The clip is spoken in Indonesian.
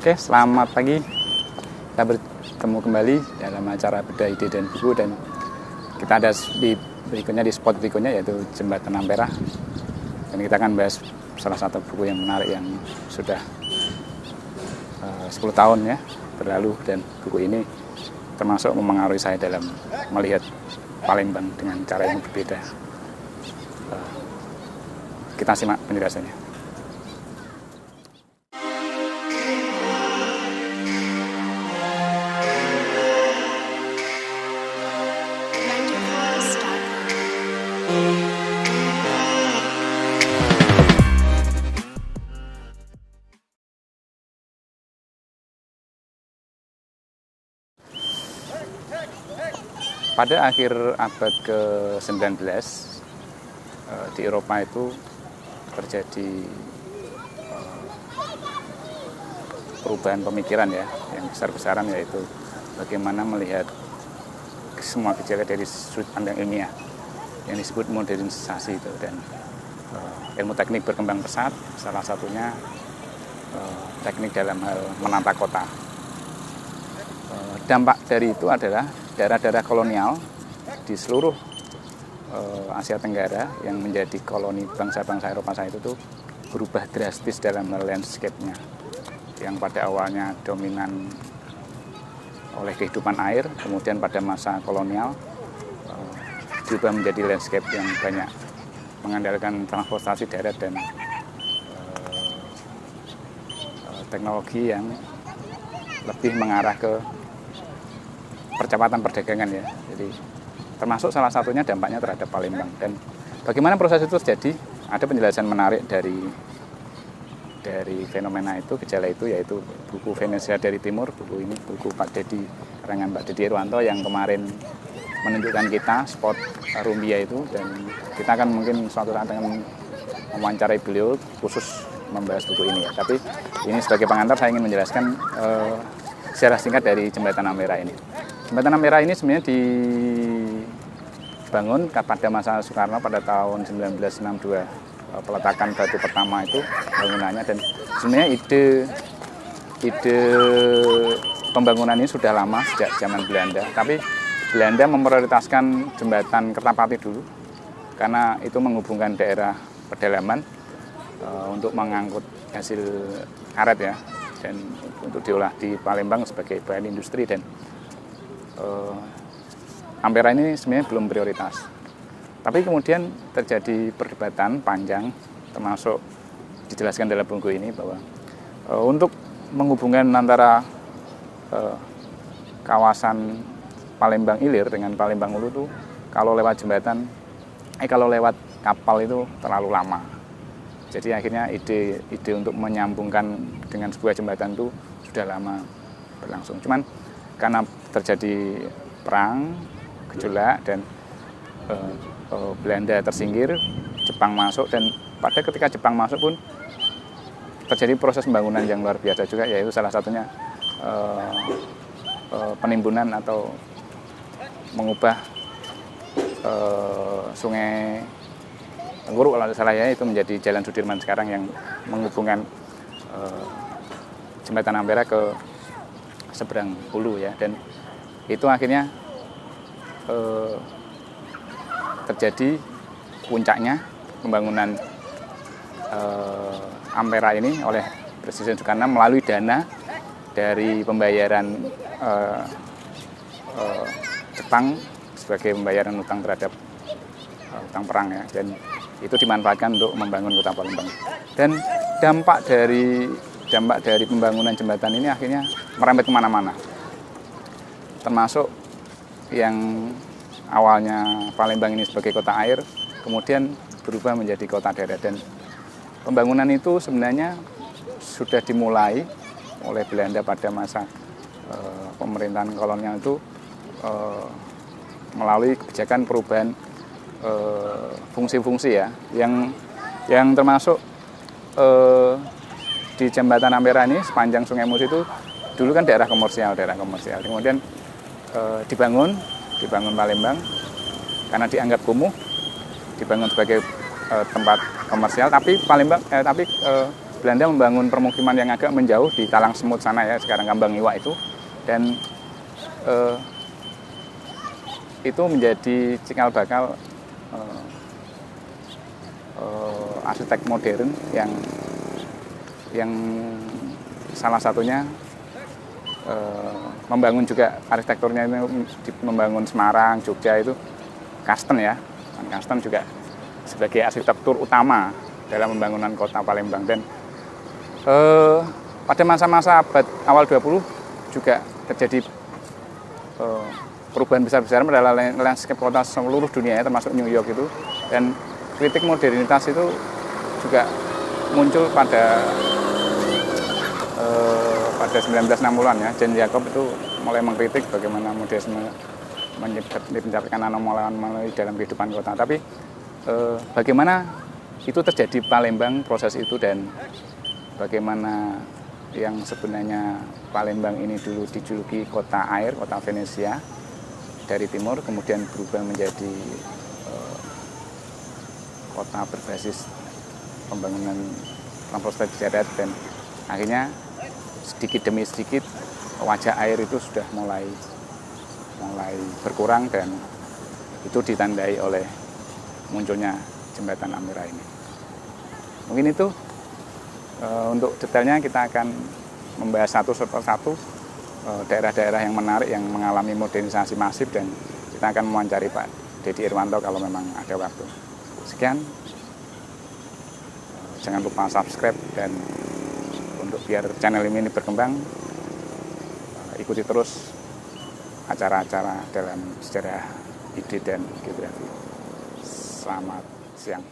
Oke, selamat pagi. Kita bertemu kembali dalam acara Bedah Ide dan Buku, dan kita ada di berikutnya, di spot berikutnya, yaitu Jembatan Ampera. Dan kita akan bahas salah satu buku yang menarik yang sudah 10 tahun ya berlalu, dan buku ini termasuk memengaruhi saya dalam melihat Palembang dengan cara yang berbeda. Kita simak penjelasannya. Pada akhir abad ke-19 di Eropa itu terjadi perubahan pemikiran ya, yang besar-besaran, yaitu bagaimana melihat semua gejala dari sudut pandang ilmiah yang disebut modernisasi itu, dan ilmu teknik berkembang pesat, salah satunya teknik dalam hal menata kota. Dampak dari itu adalah daerah-daerah kolonial di seluruh Asia Tenggara yang menjadi koloni bangsa-bangsa Eropa saat itu tuh berubah drastis dalam landscape-nya, yang pada awalnya dominan oleh kehidupan air, kemudian pada masa kolonial berubah menjadi landscape yang banyak mengandalkan transportasi darat dan teknologi yang lebih mengarah ke percepatan perdagangan ya. Jadi termasuk salah satunya dampaknya terhadap Palembang. Dan bagaimana proses itu terjadi, ada penjelasan menarik dari fenomena itu, gejala itu, yaitu buku Venesia dari Timur. Buku ini buku Pak Dedi, karangan Pak Dedi Irwanto, yang kemarin menunjukkan kita spot Rumbia itu, dan kita akan mungkin suatu saat akan mewawancarai beliau khusus membahas buku ini ya. Tapi ini sebagai pengantar saya ingin menjelaskan sejarah singkat dari Jembatan Ampera ini. Jembatan Ampera ini sebenarnya dibangun pada masa Soekarno pada tahun 1962. Peletakan batu pertama itu bangunannya, dan sebenarnya ide pembangunan ini sudah lama, sejak zaman Belanda. Tapi Belanda memprioritaskan jembatan Kertapati dulu karena itu menghubungkan daerah pedalaman untuk mengangkut hasil karet ya, dan untuk diolah di Palembang sebagai bahan industri. Dan Ampera ini sebenarnya belum prioritas. Tapi kemudian terjadi perdebatan panjang, termasuk dijelaskan dalam buku ini, bahwa untuk menghubungkan antara kawasan Palembang Ilir dengan Palembang Ulu itu, kalau lewat jembatan, kalau lewat kapal itu terlalu lama. Jadi akhirnya ide untuk menyambungkan dengan sebuah jembatan itu sudah lama berlangsung. Cuman karena terjadi perang, gejolak, dan Belanda tersingkir, Jepang masuk, dan pada ketika Jepang masuk pun terjadi proses pembangunan yang luar biasa juga, yaitu salah satunya penimbunan atau mengubah sungai Tengguru kalau salah ya, itu menjadi Jalan Sudirman sekarang, yang menghubungkan Jembatan Ampera ke seberang hulu ya. Dan itu akhirnya terjadi puncaknya pembangunan Ampera ini oleh Presiden Soekarno melalui dana dari pembayaran Jepang sebagai pembayaran utang terhadap utang perang ya, dan itu dimanfaatkan untuk membangun kota Palembang. Dan dampak dari pembangunan jembatan ini akhirnya merembet kemana-mana, termasuk yang awalnya Palembang ini sebagai kota air, kemudian berubah menjadi kota darat. Dan pembangunan itu sebenarnya sudah dimulai oleh Belanda pada masa pemerintahan kolonial itu melalui kebijakan perubahan fungsi-fungsi ya, yang termasuk di Jembatan Ampera ini sepanjang Sungai Musi itu dulu kan daerah komersial. Kemudian dibangun Palembang karena dianggap kumuh, dibangun sebagai tempat komersial. Tapi Belanda membangun permukiman yang agak menjauh di Talang Semut sana ya, sekarang Kambang Iwak itu, dan itu menjadi cikal bakal arsitek modern yang salah satunya membangun juga arsitekturnya itu, membangun Semarang, Jogja itu Kasten ya. Kasten juga sebagai arsitektur utama dalam pembangunan kota Palembang. Dan pada masa-masa abad awal 20 juga terjadi perubahan besar-besaran pada landscape kota seluruh dunia ya, termasuk New York itu. Dan kritik modernitas itu juga muncul pada 1960-an ya. Jean Jacob itu mulai mengkritik bagaimana modernisme menciptakan anomali dalam kehidupan kota. Tapi bagaimana itu terjadi di Palembang, proses itu, dan bagaimana yang sebenarnya Palembang ini dulu dijuluki kota air, kota Venesia dari timur, kemudian berubah menjadi kota berbasis pembangunan transportasi darat, dan akhirnya sedikit demi sedikit wajah air itu sudah mulai berkurang, dan itu ditandai oleh munculnya jembatan Ampera ini. Mungkin itu untuk detailnya kita akan membahas satu persatu daerah-daerah yang menarik yang mengalami modernisasi masif, dan kita akan mewawancari Pak Dedi Irwanto kalau memang ada waktu. Sekian, jangan lupa subscribe, dan untuk biar channel ini berkembang, ikuti terus acara-acara dalam sejarah ide dan geografi. Selamat siang.